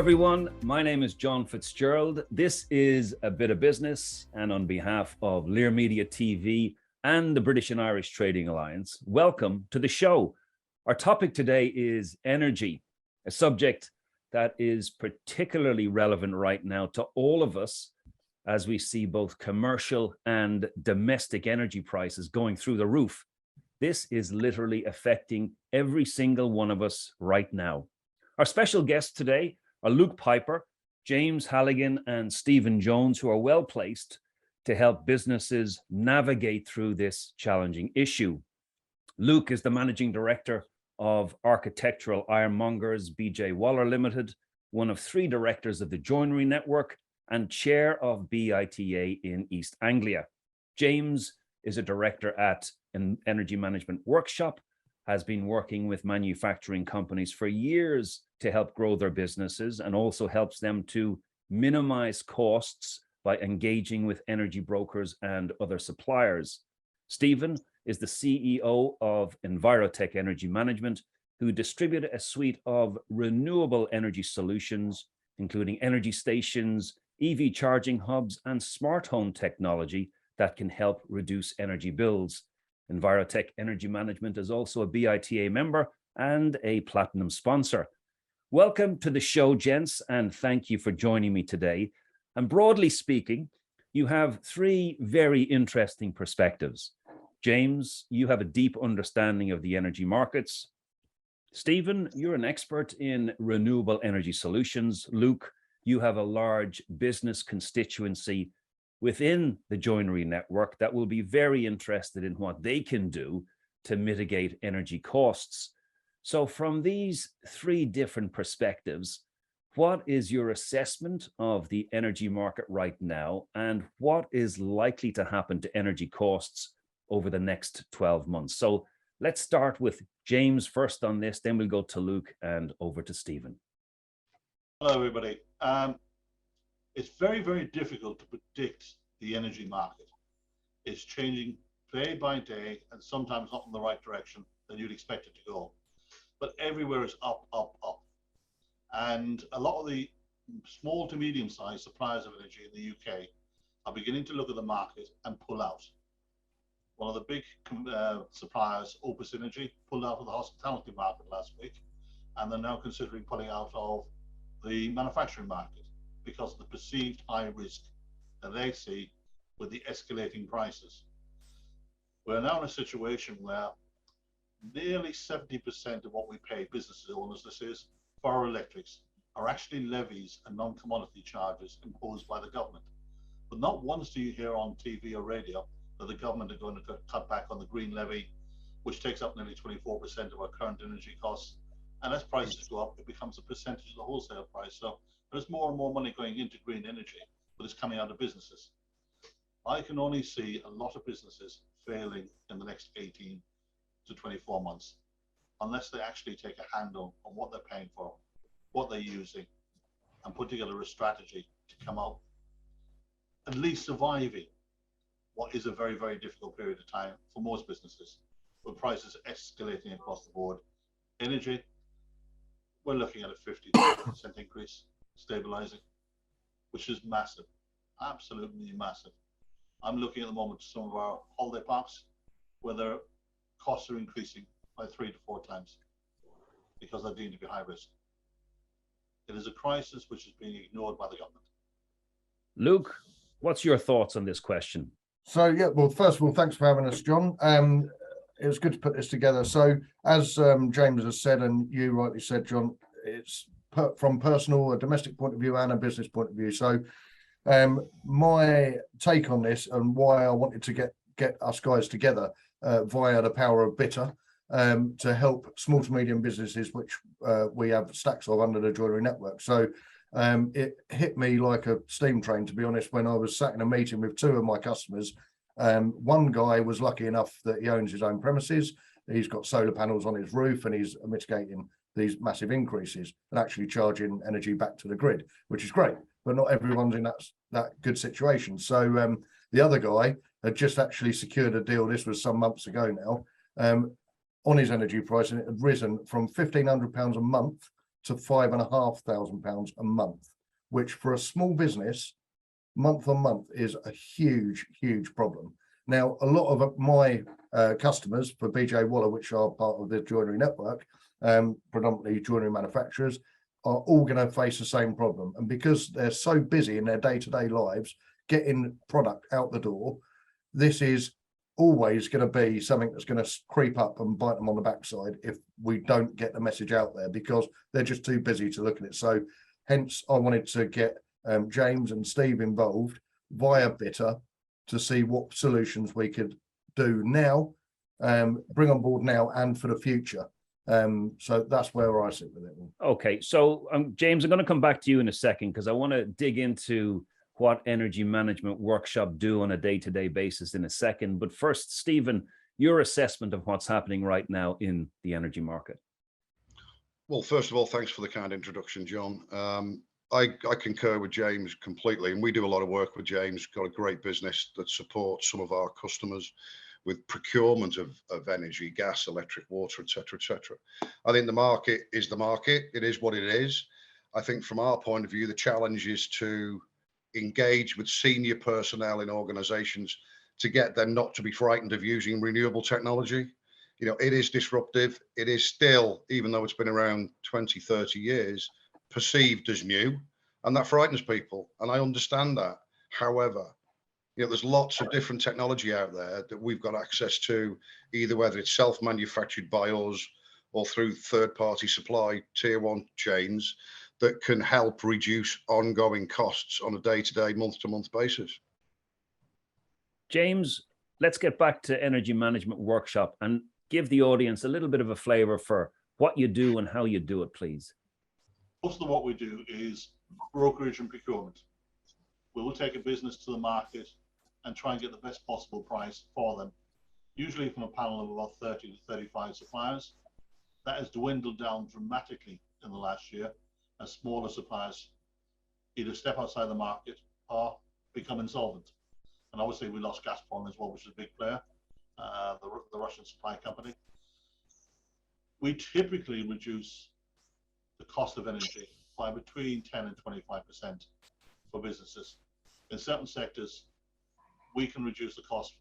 everyone. My name is John FitzGerald. This is A Bit of Business, and on behalf of Lear Media TV and the British and Irish Trading Alliance, welcome to the show. Our topic today is energy, a subject that is particularly relevant right now to all of us as we see both commercial and domestic energy prices going through the roof. This is literally affecting every single one of us right now. Our special guests today are Luke Piper, James Halligan, and Stephen Jones, who are well placed to help businesses navigate through this challenging issue. Luke is the managing director of Architectural Ironmongers BJ Waller Limited, one of 3 directors of the Joinery Network, and chair of BITA in East Anglia. James is a director at an Energy Management Workshop, has been working with manufacturing companies for years to help grow their businesses, and also helps them to minimize costs by engaging with energy brokers and other suppliers. Stephen is the CEO of EnviroTech Energy Management, who distribute a suite of renewable energy solutions, including energy stations, EV charging hubs, and smart home technology that can help reduce energy bills. EnviroTech Energy Management is also a BITA member and a platinum sponsor. Welcome to the show, gents, and thank you for joining me today. And broadly speaking, you have 3 very interesting perspectives. James, you have a deep understanding of the energy markets. Stephen, you're an expert in renewable energy solutions. Luke, you have a large business constituency within the Joinery Network that will be very interested in what they can do to mitigate energy costs. So from these 3 different perspectives, what is your assessment of the energy market right now, and what is likely to happen to energy costs over the next 12 months? So let's start with James first on this, then we'll go to Luke and over to Stephen. Hello, everybody. It's very, very difficult to predict the energy market. It's changing day by day, and sometimes not in the right direction than you'd expect it to go. But everywhere is up, up, up. And a lot of the small to medium-sized suppliers of energy in the UK are beginning to look at the market and pull out. One of the big suppliers, Opus Energy, pulled out of the hospitality market last week, and they're now considering pulling out of the manufacturing market because of the perceived high risk that they see with the escalating prices. We're now in a situation where nearly 70% of what we pay business owners, this is, for our electrics, are actually levies and non-commodity charges imposed by the government. But not once do you hear on TV or radio that the government are going to cut back on the green levy, which takes up nearly 24% of our current energy costs. And as prices go up, it becomes a percentage of the wholesale price. So there's more and more money going into green energy, but it's coming out of businesses. I can only see a lot of businesses failing in the next 18 to 24 months, unless they actually take a handle on what they're paying for, what they're using, and put together a strategy to come out at least surviving what is a very, very difficult period of time for most businesses, with prices escalating across the board. Energy, we're looking at a 50% increase, stabilizing, which is massive, absolutely massive. I'm looking at the moment to some of our holiday parks where their costs are increasing by 3 to 4 times because they're deemed to be high risk. It is a crisis which is being ignored by the government. Luke, what's your thoughts on this question? So, yeah, well, first of all, thanks for having us, John. It was good to put this together. So, as James has said, and you rightly said, John, it's from personal, a domestic point of view and a business point of view. So, my take on this and why I wanted to get us guys together via the power of BITA to help small to medium businesses, which we have stacks of under the Joinery Network. So it hit me like a steam train, to be honest, when I was sat in a meeting with 2 of my customers. One guy was lucky enough that he owns his own premises. He's got solar panels on his roof, and he's mitigating these massive increases and actually charging energy back to the grid, which is great. But not everyone's in that good situation. So the other guy had just actually secured a deal. This was some months ago now, on his energy price, and it had risen from £1,500 a month to £5,500 a month, which for a small business, month on month is a huge, huge problem. Now, a lot of my customers for BJ Waller, which are part of the joinery network, predominantly joinery manufacturers, are all going to face the same problem. And because they're so busy in their day-to-day lives, getting product out the door, this is always going to be something that's going to creep up and bite them on the backside if we don't get the message out there, because they're just too busy to look at it. So hence I wanted to get James and Steve involved via BITA to see what solutions we could do now, bring on board now and for the future. So that's where I sit with it. Okay, so James, I'm going to come back to you in a second because I want to dig into what Energy Management Workshop do on a day-to-day basis in a second. But first, Stephen, your assessment of what's happening right now in the energy market. Well, first of all, thanks for the kind introduction, John. I concur with James completely, and we do a lot of work with James. Got a great business that supports some of our customers with procurement of energy, gas, electric, water, etc., etc. I think the market is the market. It is what it is. I think from our point of view, the challenge is to engage with senior personnel in organizations to get them not to be frightened of using renewable technology. You know, it is disruptive. It is still, even though it's been around 20, 30 years, perceived as new, and that frightens people. And I understand that. However, you know, there's lots of different technology out there that we've got access to, either whether it's self-manufactured by us or through third-party supply tier one chains that can help reduce ongoing costs on a day-to-day, month-to-month basis. James, let's get back to Energy Management Workshop and give the audience a little bit of a flavor for what you do and how you do it, please. Most of what we do is brokerage and procurement. We will take a business to the market and try and get the best possible price for them, usually from a panel of about 30 to 35 suppliers. That has dwindled down dramatically in the last year as smaller suppliers either step outside the market or become insolvent. And obviously we lost Gazprom as well, which is a big player, the Russian supply company. We typically reduce the cost of energy by between 10 and 25% for businesses. In certain sectors, we can reduce the cost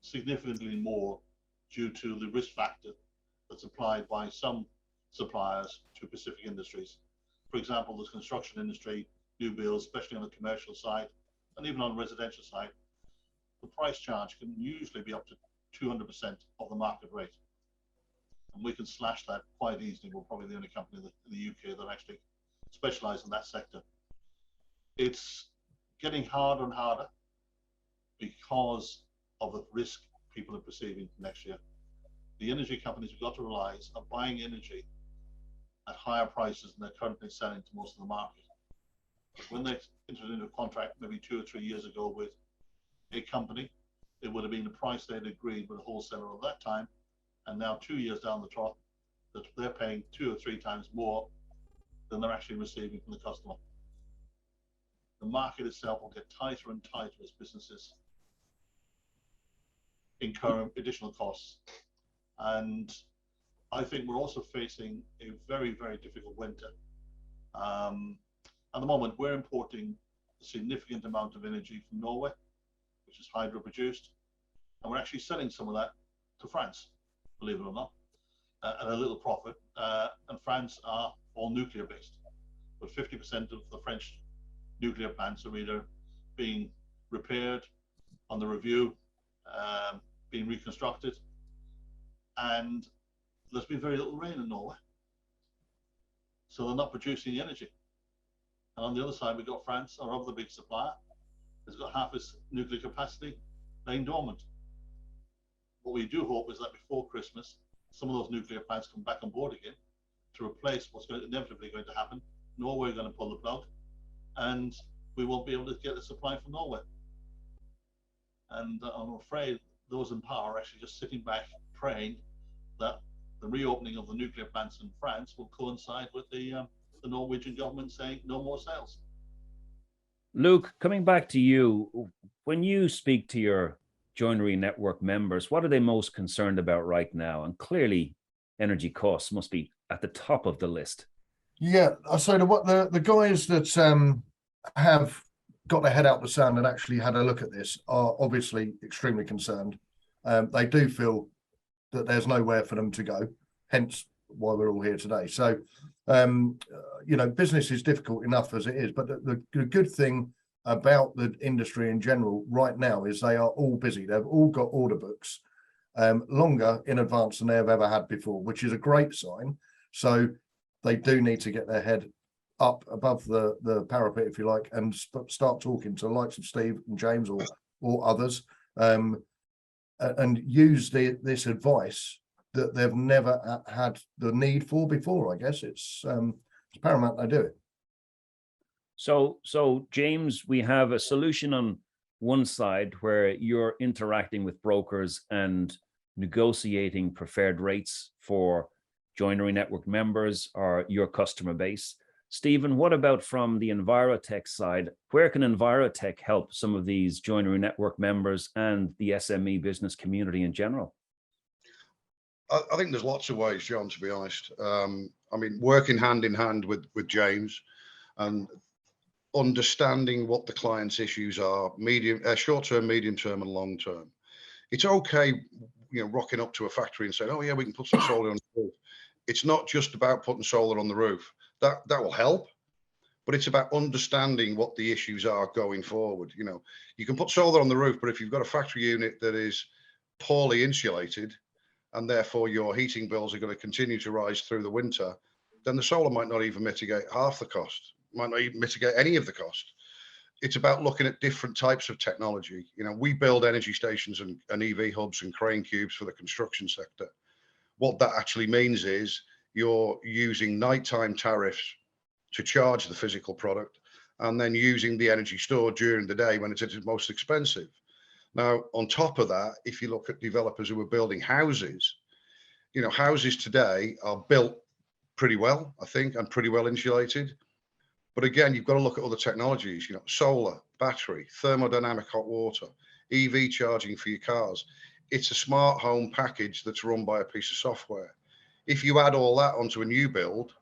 significantly more due to the risk factor that's applied by some suppliers to specific industries. For example, the construction industry, new builds, especially on the commercial side, and even on the residential side, the price charge can usually be up to 200% of the market rate. And we can slash that quite easily. We're probably the only company in the UK that actually specialises in that sector. It's getting harder and harder because of the risk people are perceiving next year. The energy companies we've got to realize are buying energy at higher prices than they're currently selling to most of the market. When they entered into a contract maybe 2 or 3 years ago with a company, it would have been the price they'd agreed with a wholesaler at that time, and now 2 years down the track, that they're paying 2 or 3 times more than they're actually receiving from the customer. The market itself will get tighter and tighter as businesses incur additional costs. And I think we're also facing a very, very difficult winter. At the moment, we're importing a significant amount of energy from Norway, which is hydro produced, and we're actually selling some of that to France, believe it or not, at a little profit. And France are all nuclear based, but 50% of the French nuclear plants are either being repaired, on the review, being reconstructed, and there's been very little rain in Norway, so they're not producing the energy. And on the other side, we've got France, our other big supplier, has got half its nuclear capacity laying dormant. What we do hope is that before Christmas, some of those nuclear plants come back on board again to replace what's inevitably going to happen. Norway are going to pull the plug, and we won't be able to get the supply from Norway. And I'm afraid those in power are actually just sitting back praying that the reopening of the nuclear plants in France will coincide with the Norwegian government saying no more sales. Luke, coming back to you, when you speak to your joinery network members, what are they most concerned about right now? And clearly, energy costs must be at the top of the list. Yeah, so the guys that have got their head out the sand and actually had a look at this are obviously extremely concerned. They do feel that there's nowhere for them to go, hence why we're all here today. So, business is difficult enough as it is, but the good thing about the industry in general right now is they are all busy. They've all got order books longer in advance than they've ever had before, which is a great sign. So they do need to get their head up above the parapet, if you like, and start talking to the likes of Steve and James or others, and use this advice that they've never had the need for before. I guess it's paramount they do it. So James, we have a solution on one side where you're interacting with brokers and negotiating preferred rates for joinery network members or your customer base. Stephen, what about from the EnviroTech side? Where can EnviroTech help some of these joinery network members and the SME business community in general? I think there's lots of ways, John, to be honest. Working hand in hand with James and understanding what the client's issues are, short-term, medium-term, and long-term. It's okay, rocking up to a factory and saying, "Oh yeah, we can put some solar on the roof." It's not just about putting solar on the roof. That will help, but it's about understanding what the issues are going forward. You can put solar on the roof, but if you've got a factory unit that is poorly insulated, and therefore your heating bills are going to continue to rise through the winter, then the solar might not even mitigate half the cost, might not even mitigate any of the cost. It's about looking at different types of technology. We build energy stations and EV hubs and crane cubes for the construction sector. What that actually means is you're using nighttime tariffs to charge the physical product and then using the energy stored during the day when it's at its most expensive. Now, on top of that, if you look at developers who are building houses, houses today are built pretty well, I think, and pretty well insulated. But again, you've got to look at other technologies, solar, battery, thermodynamic hot water, EV charging for your cars. It's a smart home package that's run by a piece of software. If you add all that onto a new build,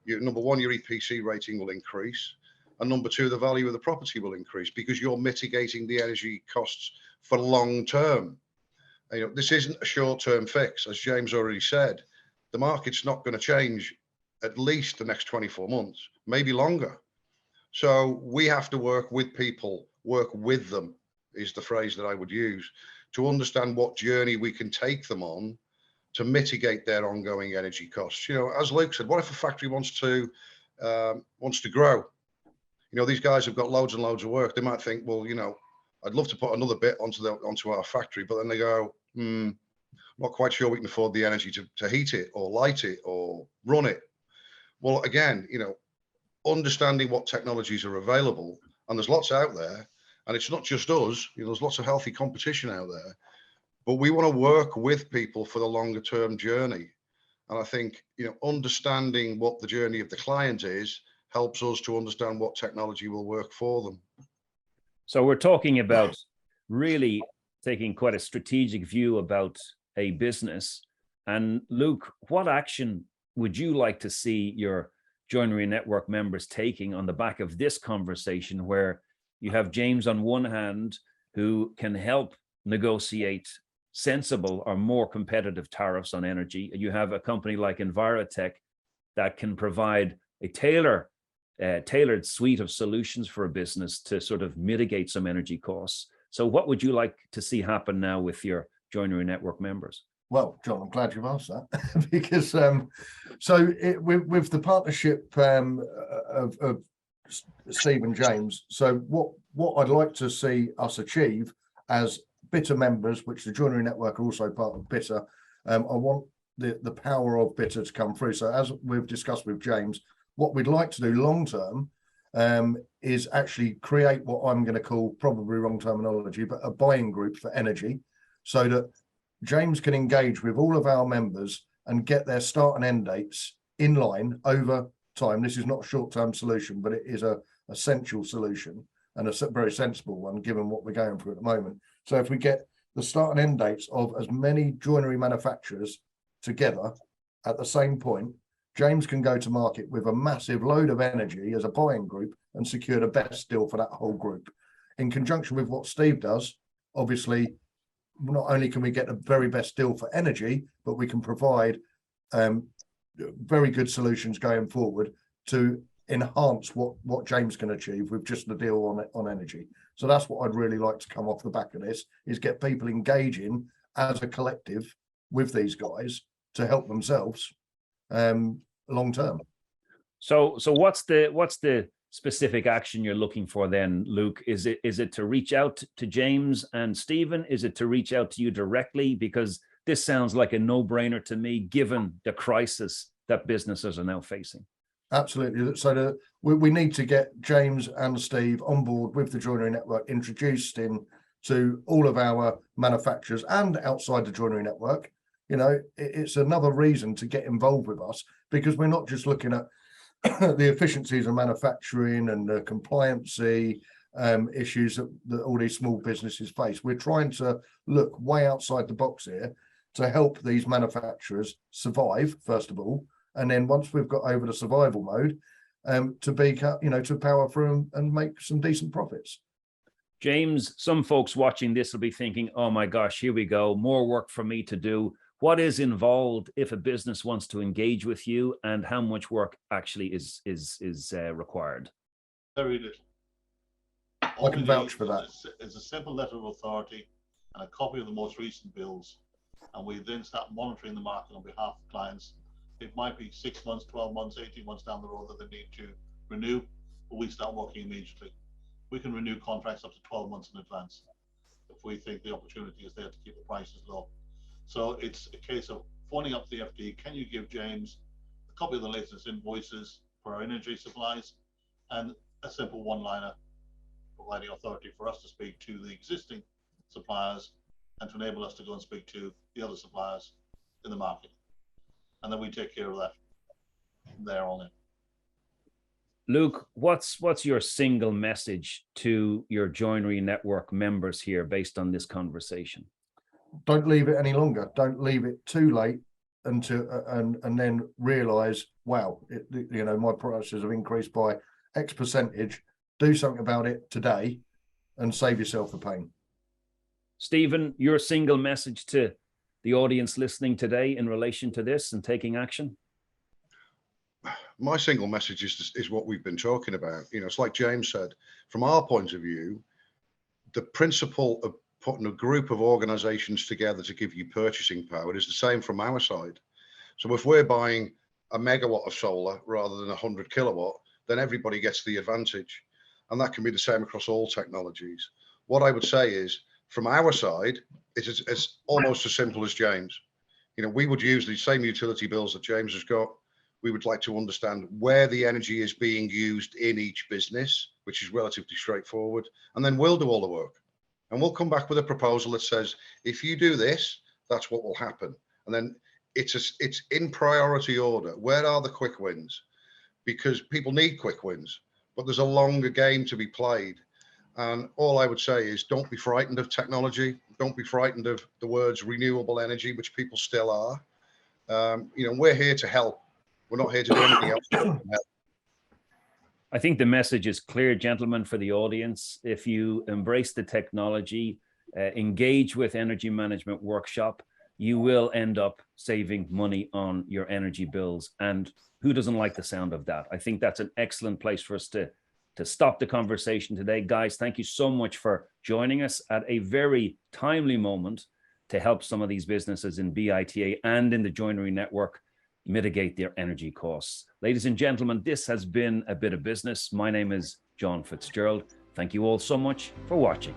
number one, your EPC rating will increase. And number two, the value of the property will increase because you're mitigating the energy costs for long term. This isn't a short-term fix, as James already said. The market's not going to change at least the next 24 months, maybe longer. So we have to work with people, work with them is the phrase that I would use, to understand what journey we can take them on to mitigate their ongoing energy costs. As Luke said, what if a factory wants to grow? These guys have got loads and loads of work. They might think, well, I'd love to put another bit onto our factory, but then they go, not quite sure we can afford the energy to heat it or light it or run it. Well, again, understanding what technologies are available, and there's lots out there, and it's not just us, there's lots of healthy competition out there, but we want to work with people for the longer term journey. And I think, understanding what the journey of the client is helps us to understand what technology will work for them. So we're talking about really taking quite a strategic view about a business. And Luke, what action would you like to see your joinery network members taking on the back of this conversation, where you have James on one hand, who can help negotiate sensible or more competitive tariffs on energy? You have a company like EnviroTech that can provide a tailored suite of solutions for a business to sort of mitigate some energy costs. So what would you like to see happen now with your joinery network members? Well, John, I'm glad you've asked that because with the partnership of Steve and James, so what I'd like to see us achieve as BITA members, which the joinery network are also part of BITA, I want the power of BITA to come through. So as we've discussed with James, what we'd like to do long term is actually create what I'm going to call, probably wrong terminology, but a buying group for energy, so that James can engage with all of our members and get their start and end dates in line over time. This is not a short-term solution, but it is a essential solution and a very sensible one given what we're going through at the moment. So if we get the start and end dates of as many joinery manufacturers together at the same point, James can go to market with a massive load of energy as a buying group and secure the best deal for that whole group. In conjunction with what Steve does, obviously, not only can we get the very best deal for energy, but we can provide very good solutions going forward to enhance what James can achieve with just the deal on energy. So that's what I'd really like to come off the back of this, is get people engaging as a collective with these guys to help themselves long term. So what's the specific action you're looking for then, Luke? Is it to reach out to James and Stephen? Is it to reach out to you directly? Because this sounds like a no-brainer to me, given the crisis that businesses are now facing. Absolutely. So we need to get James and Steve on board with the joinery network, introduced in to all of our manufacturers and outside the joinery network. You know, it's another reason to get involved with us, because we're not just looking at the efficiencies of manufacturing and the compliancy issues that all these small businesses face. We're trying to look way outside the box here to help these manufacturers survive, first of all, and then once we've got over the survival mode, to power through and make some decent profits. James, some folks watching this will be thinking, oh my gosh, here we go, more work for me to do. What is involved if a business wants to engage with you, and how much work actually is required? Very little. I can vouch for that. It's a simple letter of authority and a copy of the most recent bills, and we then start monitoring the market on behalf of clients. It might be 6 months, 12 months, 18 months down the road that they need to renew, but we start working immediately. We can renew contracts up to 12 months in advance if we think the opportunity is there to keep the prices low. So it's a case of phoning up the FD. Can you give James a copy of the latest invoices for our energy supplies, and a simple one-liner providing authority for us to speak to the existing suppliers and to enable us to go and speak to the other suppliers in the market. And then we take care of that from there on in. Luke, what's your single message to your joinery network members here based on this conversation? Don't leave it any longer. Don't leave it too late and then realize, wow, my prices have increased by X percentage. Do something about it today and save yourself the pain. Stephen, your single message to the audience listening today in relation to this and taking action? My single message is what we've been talking about. It's like James said, from our point of view, the principle of putting a group of organizations together to give you purchasing power is the same from our side. So if we're buying a megawatt of solar rather than 100 kilowatt, then everybody gets the advantage. And that can be the same across all technologies. What I would say is, from our side, it's almost as simple as James. We would use the same utility bills that James has got. We would like to understand where the energy is being used in each business, which is relatively straightforward. And then we'll do all the work. And we'll come back with a proposal that says, if you do this, that's what will happen. And then it's in priority order. Where are the quick wins? Because people need quick wins, but there's a longer game to be played. And all I would say is, don't be frightened of technology. Don't be frightened of the words renewable energy, which people still are. We're here to help. We're not here to do anything else. I think the message is clear, gentlemen, for the audience. If you embrace the technology, engage with Energy Management Workshop, you will end up saving money on your energy bills. And who doesn't like the sound of that? I think that's an excellent place for us to stop the conversation today. Guys, thank you so much for joining us at a very timely moment to help some of these businesses in BITA and in the joinery network mitigate their energy costs. Ladies and gentlemen, this has been A Bit of Business. My name is John FitzGerald. Thank you all so much for watching.